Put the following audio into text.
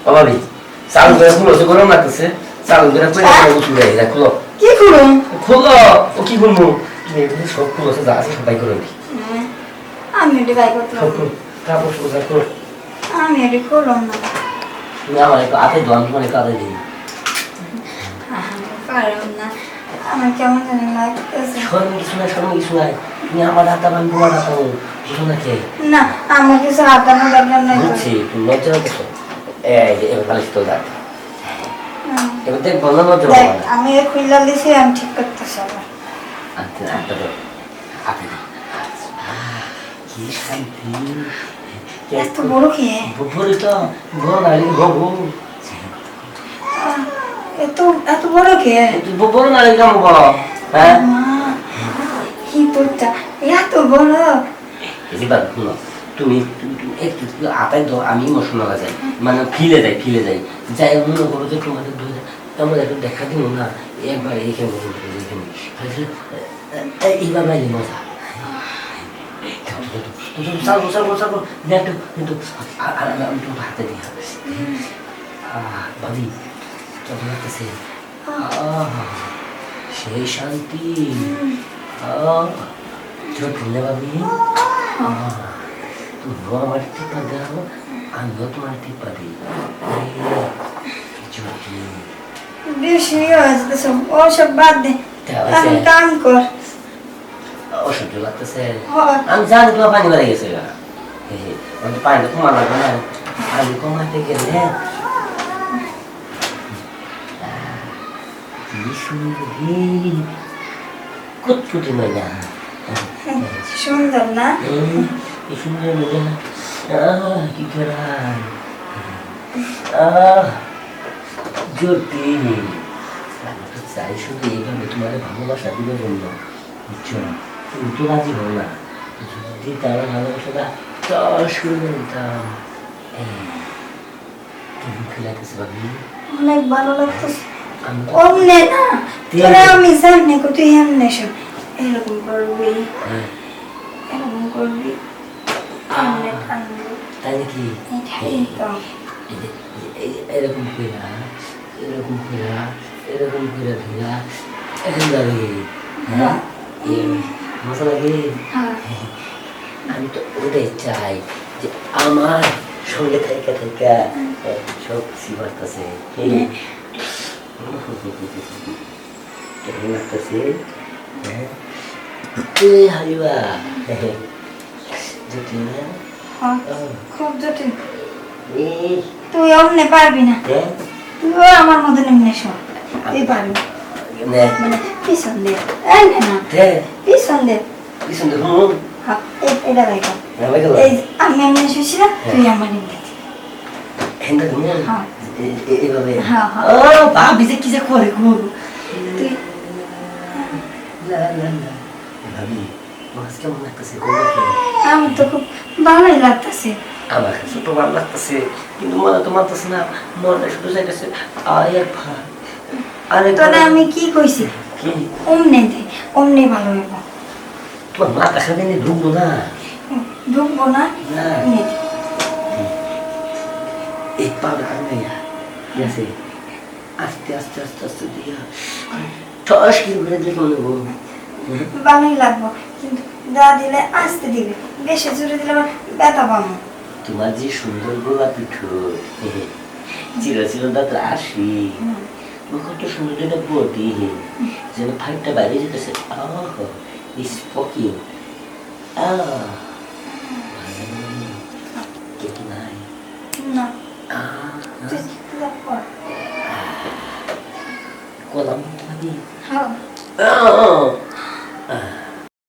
বাবাবি চালু করে খুলো তো গরম লাগতেছে চালু করে করে উঠে যায় খুলো কি করুম খুলো ও কি করবো তুমি এগুলো সব খুলো যা আছে সবাই করে নি আমি এটি বাই করতে সব খুলো কাপড় সোজা করো আমি এটি করলাম না তুমি আমার একটু হাতে দাও আমি তোমার কাঁধে দিই পারলাম না আমার কেমন জানি লাগতেছে শরম কিছু নাই তুমি আমার হাত আমি তোমার হাত বুঝো না কে না আমার কিছু হাতানো দরকার নাই বুঝছি তুমি লজ্জা করছো এই যে এবার পালিশ তো দেখ এবার দেখ বন্ধ লজ্জা দেখ করো না আমি খুললা দিছি আমি ঠিক করতেছি আবার আচ্ছা আচ্ছা তো আপনি কি শান্তি এত বড় খেয়ে বড় তো বড় না গো এত এত বড় খেয়ে বড় না কেমন বড় হ্যাঁ কি করতা এত বড় এবার শুনো তুমি একটু আতায় দাও আমি ইমোশনাল যাই মানে ফিলে যাই যাই মনে করো যে তোমাদের তেমন একটু দেখা দিব না একবার এইখানে এইভাবে আইলে মজা কিন্তু হাতে দিয়ে ভাবি কেমন লাগতেছে সেই শান্তি ভাবি তুমিও আমার টিপা দাও আমিও তোমার টিপা দিই বেশি হয়েছে সব ওসব বাদ দে এখন কাম কর অসহ্য লাগতেছে আমি জানি তোমার পানি বেড়ে গেছে পানিটা কমা লাগবে না পানি কমাতে গেলে কি সুন্দরী কুটকুটি ময়না সুন্দর না কি সুন্দর ময়না কি করার জোরটি চাই শুধু এইভাবে তোমার ভালোবাসা দিবে বললো বুঝছো না তুমি তো রাজি হো না যদি তারা ভালোবাসাটা শুরু করে দিতাম তুমি খেলাইতেছে ভাবি অনেক ভালো লাগতেছে অমনে না তোরা আমি জানি কত এমনে সব এরকম করবি এরকম করবি তাই নাকি এরকম কইরা ধীরা এখন যাবে হ্যাঁ মজা লাগে আমি তো ওটাই চাই যে আমার সঙ্গে থেকে সব কিছু বাড়তেছে কেমন লাগতেছে হ্যাঁ হালিবা জটিল না খুব জটিল তুই অমনে পারবি না তুই আমার মতো এমনি সব তুই পারবি মানে পিছন দে না পিছন দে এটা দেখো এই আমি এমনি শুয়েছিলাম তুই আমার নিতে ভাবি যে কি যে করে তুই ভাবি মাছ কেমন লাগতেছে আমি তো খুব ভালোই লাগতেছে আমার কাছে তো ভালো লাগতেছে কিন্তু মনে তো মানতেছে না মনে শুধু চাইতেছে আরে তোরা আমি কি কইছি কি অমনে দে অমনে ভালো হইব তোমার মাথা খাবে নি ঢুকবো না নে এই পাবে কারণে ঠিক আছে আস্তে আস্তে আস্তে আস্তে দিয়া ঠস কি করে দিলে মনে হবো ভালোই লাগবো কিন্তু যা দিলে আস্তে দিবে বেশি জোরে দিলে আবার ব্যথা পাবো তোমার যে সুন্দর গোলাপি ঠোঁট চির দাঁত আসি কত সুন্দর একটা বডি যেন ফাইটটা বাইরে যেতেছে স্পোকিং নাই না কলাম ভাবি